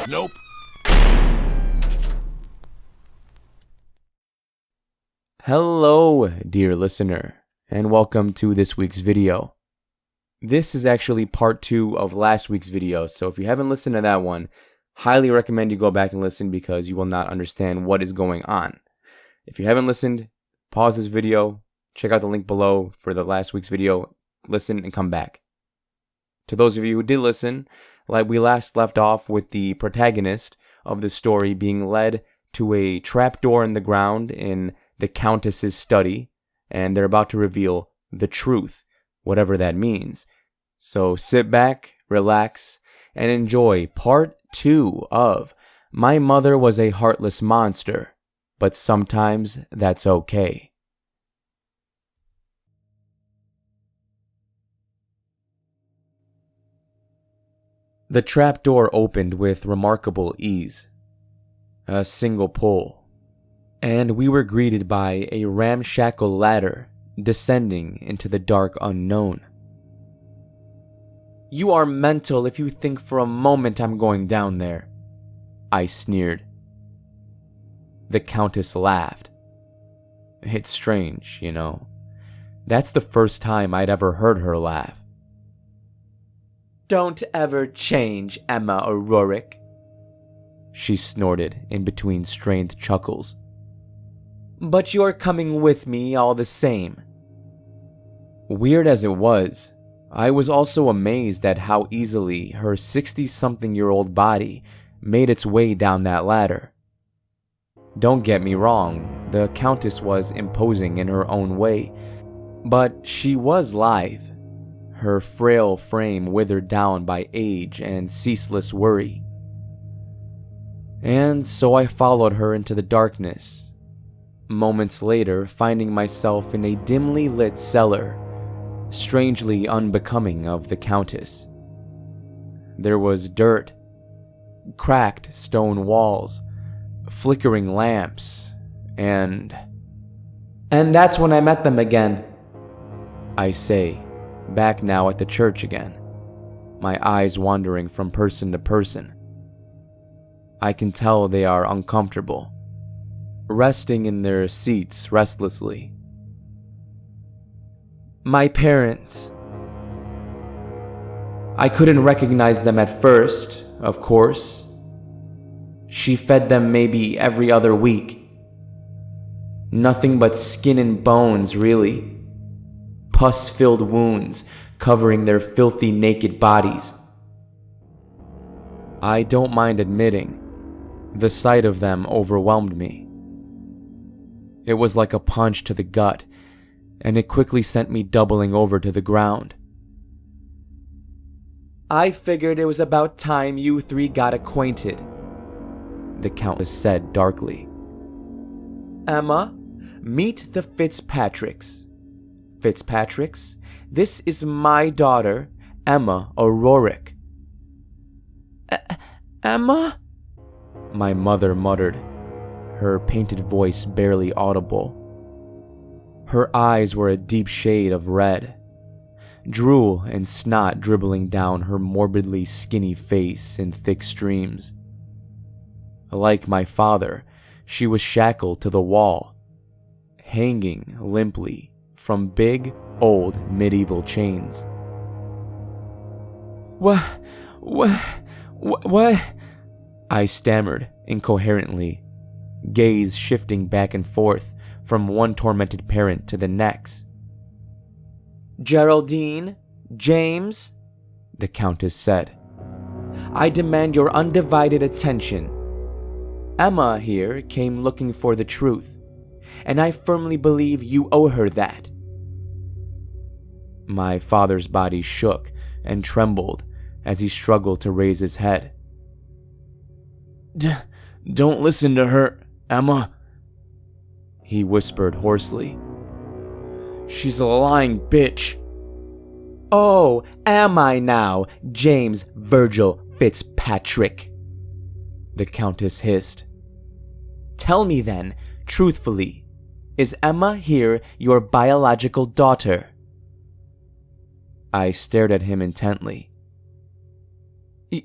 Nope. Hello, dear listener, and welcome to this week's video. This is actually part 2 of last week's video, so if you haven't listened to that one, highly recommend you go back and listen because you will not understand what is going on. If you haven't listened, pause this video, check out the link below for the last week's video, listen and come back. To those of you who did listen, like we last left off with the protagonist of the story being led to a trapdoor in the ground in the countess's study, and they're about to reveal the truth, whatever that means. So sit back, relax, and enjoy part 2 of My Mother Was a Heartless Monster, but Sometimes That's Okay. The trapdoor opened with remarkable ease. A single pull, and we were greeted by a ramshackle ladder descending into the dark unknown. "You are mental if you think for a moment I'm going down there," I sneered. The countess laughed. It's strange, you know. That's the first time I'd ever heard her laugh. "Don't ever change, Emma O'Rourke," she snorted in between strained chuckles. "But you're coming with me all the same." Weird as it was, I was also amazed at how easily her 60-something-year-old body made its way down that ladder. Don't get me wrong, the countess was imposing in her own way, but she was lithe. Her frail frame withered down by age and ceaseless worry. And so I followed her into the darkness, moments later finding myself in a dimly lit cellar, strangely unbecoming of the countess. There was dirt, cracked stone walls, flickering lamps, and that's when I met them again, I say, back now at the church again, my eyes wandering from person to person. I can tell they are uncomfortable, resting in their seats restlessly. "My parents. I couldn't recognize them at first, of course. She fed them maybe every other week. Nothing but skin and bones, really. Pus-filled wounds covering their filthy naked bodies. I don't mind admitting, the sight of them overwhelmed me. It was like a punch to the gut, and it quickly sent me doubling over to the ground. "I figured it was about time you three got acquainted," the countess said darkly. "Emma, meet the Fitzpatricks. Fitzpatricks, this is my daughter, Emma O'Rourke." "Emma?" my mother muttered, her painted voice barely audible. Her eyes were a deep shade of red, drool and snot dribbling down her morbidly skinny face in thick streams. Like my father, she was shackled to the wall, hanging limply from big, old medieval chains. What? I stammered incoherently, gaze shifting back and forth from one tormented parent to the next. "Geraldine, James," the countess said, "I demand your undivided attention. Emma here came looking for the truth, and I firmly believe you owe her that." My father's body shook and trembled as he struggled to raise his head. Don't listen to her, Emma," he whispered hoarsely. "She's a lying bitch." "Oh, am I now, James Virgil Fitzpatrick?" the countess hissed. "Tell me then, truthfully, is Emma here your biological daughter?" I stared at him intently.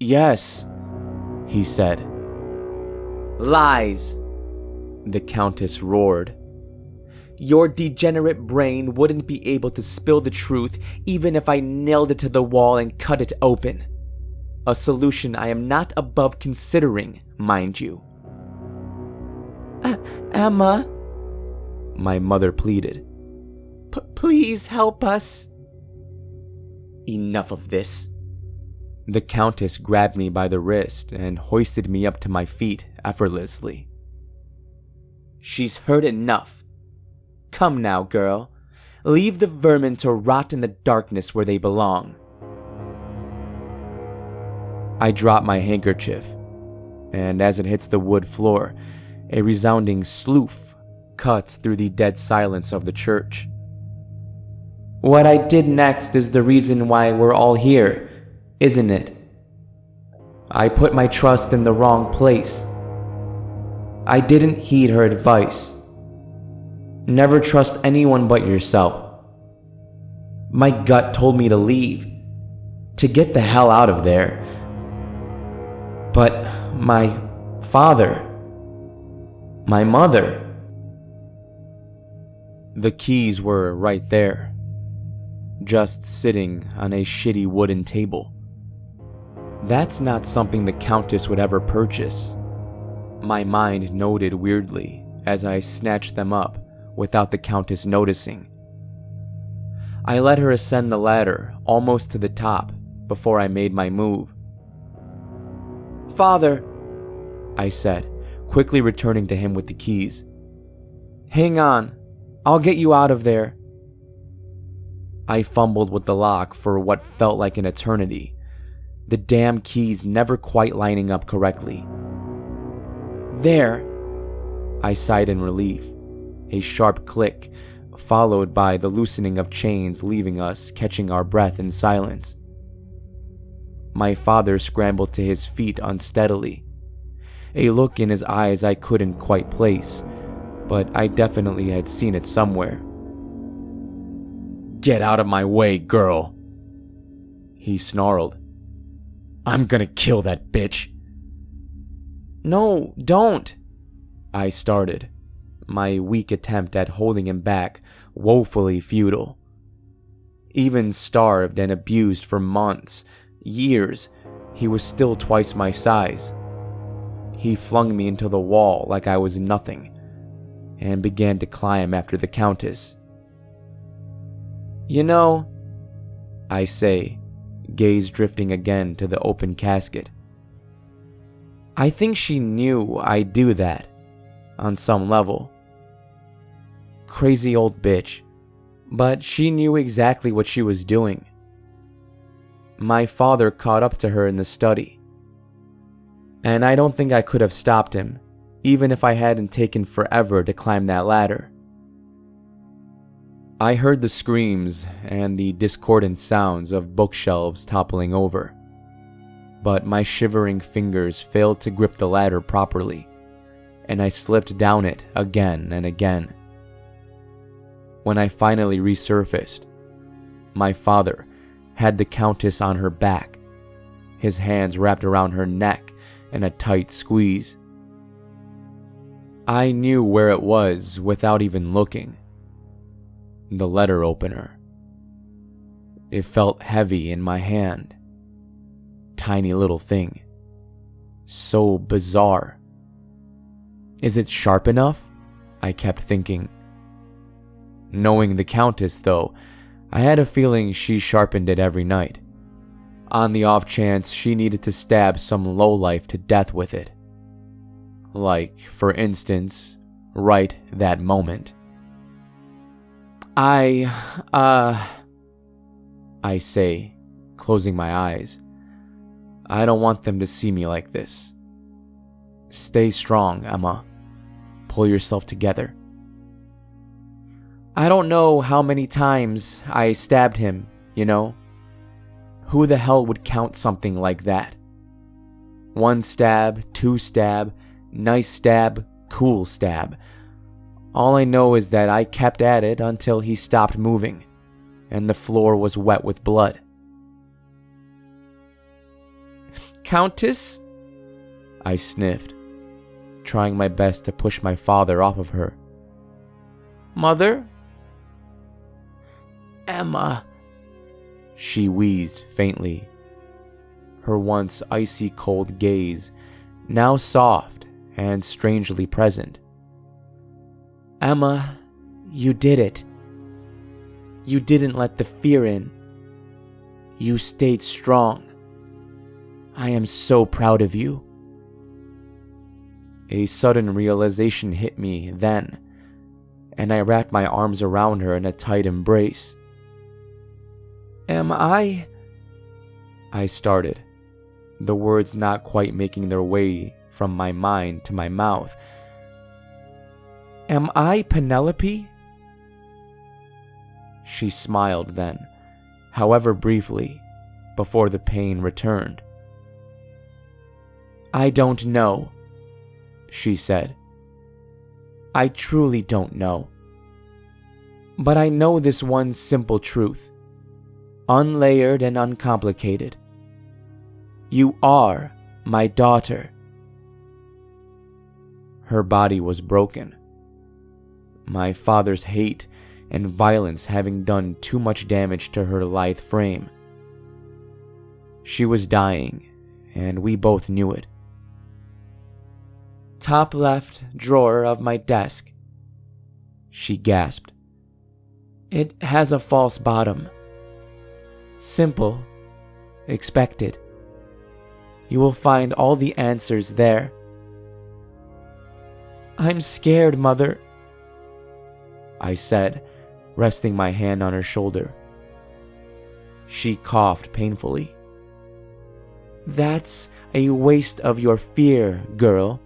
Yes," he said. "Lies," the countess roared. "Your degenerate brain wouldn't be able to spill the truth even if I nailed it to the wall and cut it open. A solution I am not above considering, mind you." "Emma," my mother pleaded. Please help us." "Enough of this." The countess grabbed me by the wrist and hoisted me up to my feet effortlessly. "She's heard enough. Come now, girl. Leave the vermin to rot in the darkness where they belong." I drop my handkerchief, and as it hits the wood floor, a resounding sloof cuts through the dead silence of the church. "What I did next is the reason why we're all here, isn't it? I put my trust in the wrong place. I didn't heed her advice. Never trust anyone but yourself. My gut told me to leave, to get the hell out of there. But my father, my mother." The keys were right there, just sitting on a shitty wooden table. That's not something the countess would ever purchase. My mind noted weirdly as I snatched them up without the countess noticing. I let her ascend the ladder almost to the top before I made my move. "Father," I said, quickly returning to him with the keys. "Hang on, I'll get you out of there." I fumbled with the lock for what felt like an eternity, the damn keys never quite lining up correctly. "There," I sighed in relief, a sharp click, followed by the loosening of chains, leaving us catching our breath in silence. My father scrambled to his feet unsteadily, a look in his eyes I couldn't quite place, but I definitely had seen it somewhere. "Get out of my way, girl," he snarled. "I'm gonna kill that bitch." "No, don't," I started, my weak attempt at holding him back woefully futile. Even starved and abused for months, years, he was still twice my size. He flung me into the wall like I was nothing, and began to climb after the countess. "You know," I say, gaze drifting again to the open casket, "I think she knew I'd do that, on some level. Crazy old bitch, but she knew exactly what she was doing. My father caught up to her in the study, and I don't think I could have stopped him, even if I hadn't taken forever to climb that ladder." I heard the screams and the discordant sounds of bookshelves toppling over, but my shivering fingers failed to grip the ladder properly, and I slipped down it again and again. When I finally resurfaced, my father had the countess on her back, his hands wrapped around her neck in a tight squeeze. I knew where it was without even looking. The letter opener. It felt heavy in my hand. Tiny little thing. So bizarre. Is it sharp enough? I kept thinking. Knowing the countess, though, I had a feeling she sharpened it every night, on the off chance she needed to stab some lowlife to death with it. Like, for instance, right that moment. I say, closing my eyes. I don't want them to see me like this. Stay strong, Emma. Pull yourself together. I don't know how many times I stabbed him, you know? Who the hell would count something like that? 1 stab, 2 stab, nice stab, cool stab. All I know is that I kept at it until he stopped moving, and the floor was wet with blood. "Countess?" I sniffed, trying my best to push my father off of her. Mother? Emma, she wheezed faintly, her once icy cold gaze now soft and strangely present. Emma, you did it. You didn't let the fear in. You stayed strong. I am so proud of you. A sudden realization hit me then, and I wrapped my arms around her in a tight embrace. Am I started, the words not quite making their way from my mind to my mouth. Am I Penelope? She smiled then, however briefly, before the pain returned. I don't know, she said. I truly don't know. But I know this one simple truth, unlayered and uncomplicated. You are my daughter. Her body was broken, my father's hate and violence having done too much damage to her lithe frame. She was dying, and we both knew it. Top left drawer of my desk, she gasped. It has a false bottom. Simple, expected. You will find all the answers there. I'm scared, Mother, I said, resting my hand on her shoulder. She coughed painfully. That's a waste of your fear, girl,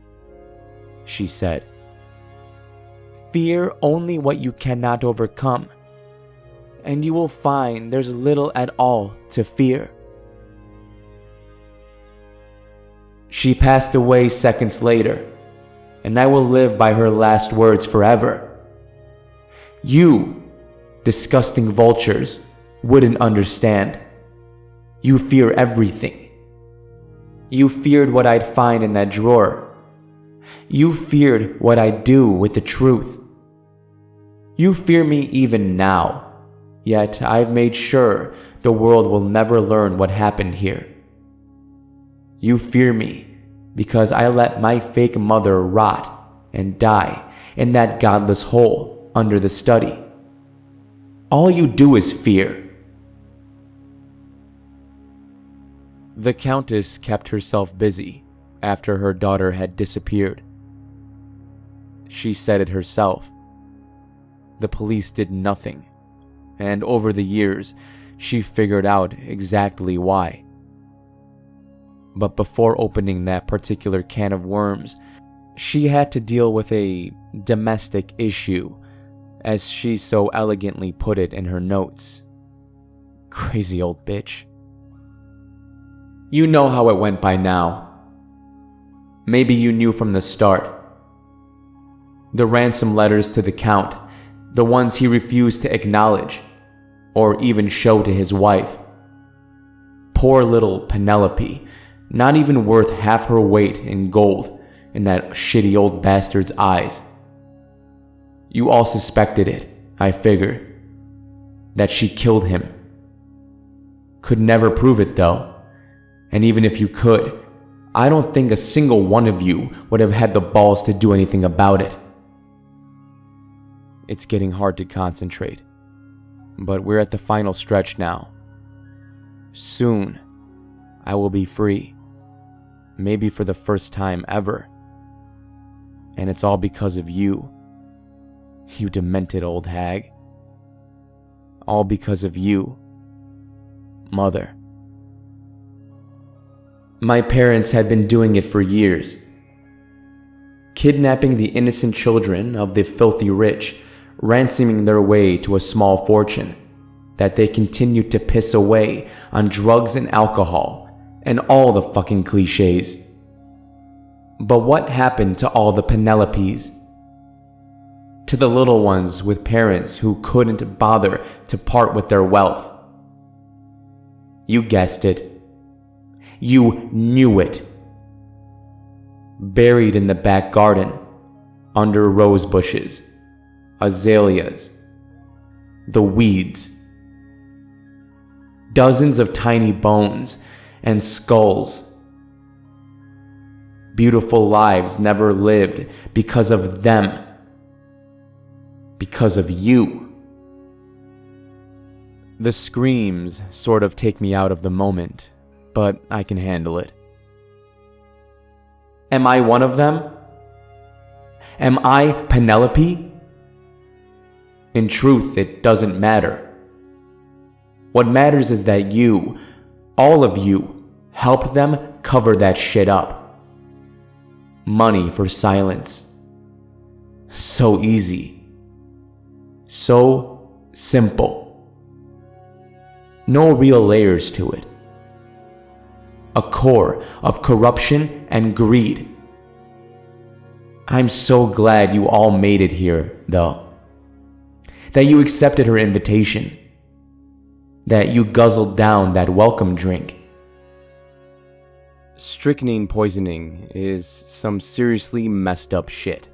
she said. Fear only what you cannot overcome, and you will find there's little at all to fear. She passed away seconds later, and I will live by her last words forever. You, disgusting vultures, wouldn't understand. You fear everything. You feared what I'd find in that drawer. You feared what I'd do with the truth. You fear me even now, yet I've made sure the world will never learn what happened here. You fear me because I let my fake mother rot and die in that godless hole under the study. All you do is fear. The countess kept herself busy after her daughter had disappeared. She said it herself. The police did nothing, and over the years, she figured out exactly why. But before opening that particular can of worms, she had to deal with a domestic issue, as she so elegantly put it in her notes. Crazy old bitch. You know how it went by now. Maybe you knew from the start. The ransom letters to the Count, the ones he refused to acknowledge, or even show to his wife. Poor little Penelope, not even worth half her weight in gold in that shitty old bastard's eyes. You all suspected it, I figure. That she killed him. Could never prove it though. And even if you could, I don't think a single one of you would have had the balls to do anything about it. It's getting hard to concentrate. But we're at the final stretch now. Soon, I will be free. Maybe for the first time ever. And it's all because of you. You demented old hag. All because of you, Mother. My parents had been doing it for years. Kidnapping the innocent children of the filthy rich, ransoming their way to a small fortune that they continued to piss away on drugs and alcohol and all the fucking cliches. But what happened to all the Penelopes? To the little ones with parents who couldn't bother to part with their wealth? You guessed it. You knew it. buried in the back garden, under rose bushes, azaleas, the weeds. Dozens of tiny bones and skulls. Beautiful lives never lived because of them. Because of you. The screams sort of take me out of the moment, but I can handle it. Am I one of them? Am I Penelope? In truth, it doesn't matter. What matters is that you, all of you, helped them cover that shit up. Money for silence. So easy. So simple. No real layers to it. A core of corruption and greed. I'm so glad you all made it here, though. That you accepted her invitation. That you guzzled down that welcome drink. Strychnine poisoning is some seriously messed up shit.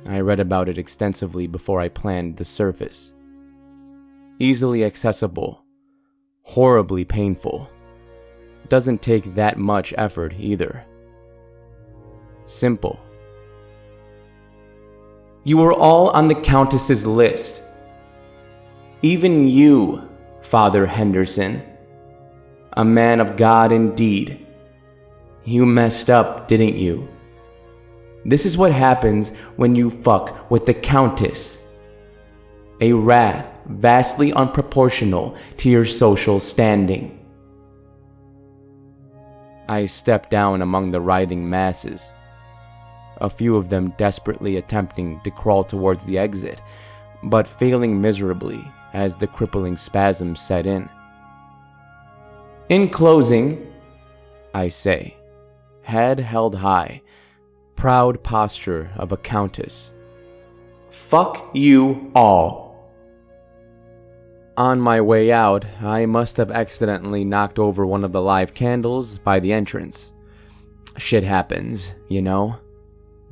I read about it extensively before I planned the surface. Easily accessible, horribly painful. Doesn't take that much effort either. Simple. You were all on the Countess's list. Even you, Father Henderson. A man of God indeed. You messed up, didn't you? This is what happens when you fuck with the Countess. A wrath vastly unproportional to your social standing. I stepped down among the writhing masses, a few of them desperately attempting to crawl towards the exit, but failing miserably as the crippling spasms set in. In closing, I say, head held high, proud posture of a countess. Fuck you all. On my way out, I must have accidentally knocked over one of the live candles by the entrance. Shit happens, you know?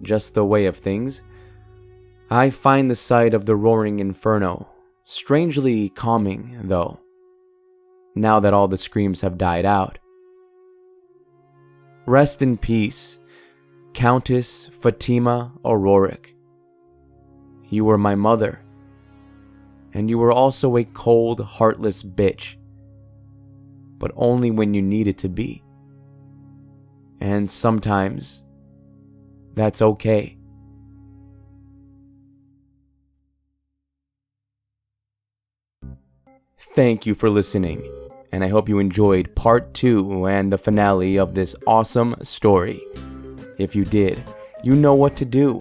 Just the way of things. I find the sight of the roaring inferno strangely calming, though, now that all the screams have died out. Rest in peace, Countess Fatima O'Rourke. You were my mother, and you were also a cold, heartless bitch, but only when you needed to be. And sometimes, that's okay. Thank you for listening, and I hope you enjoyed part 2 and the finale of this awesome story. If you did, you know what to do.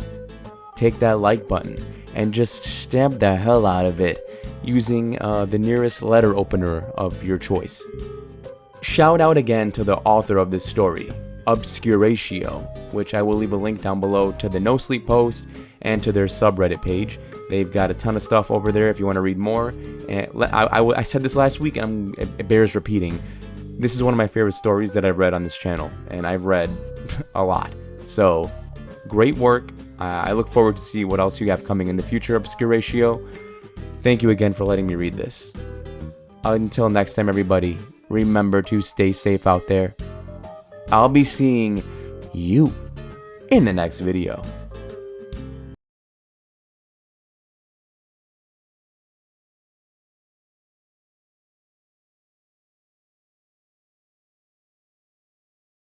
Take that like button and just stamp the hell out of it using the nearest letter opener of your choice. Shout out again to the author of this story, Obscuratio, which I will leave a link down below to the No Sleep post and to their subreddit page. They've got a ton of stuff over there if you want to read more. And I said this last week, and it bears repeating. This is one of my favorite stories that I've read on this channel, and I've read a lot. So, great work. I look forward to see what else you have coming in the future, Obscuratio. Thank you again for letting me read this. Until next time, everybody, remember to stay safe out there. I'll be seeing you in the next video.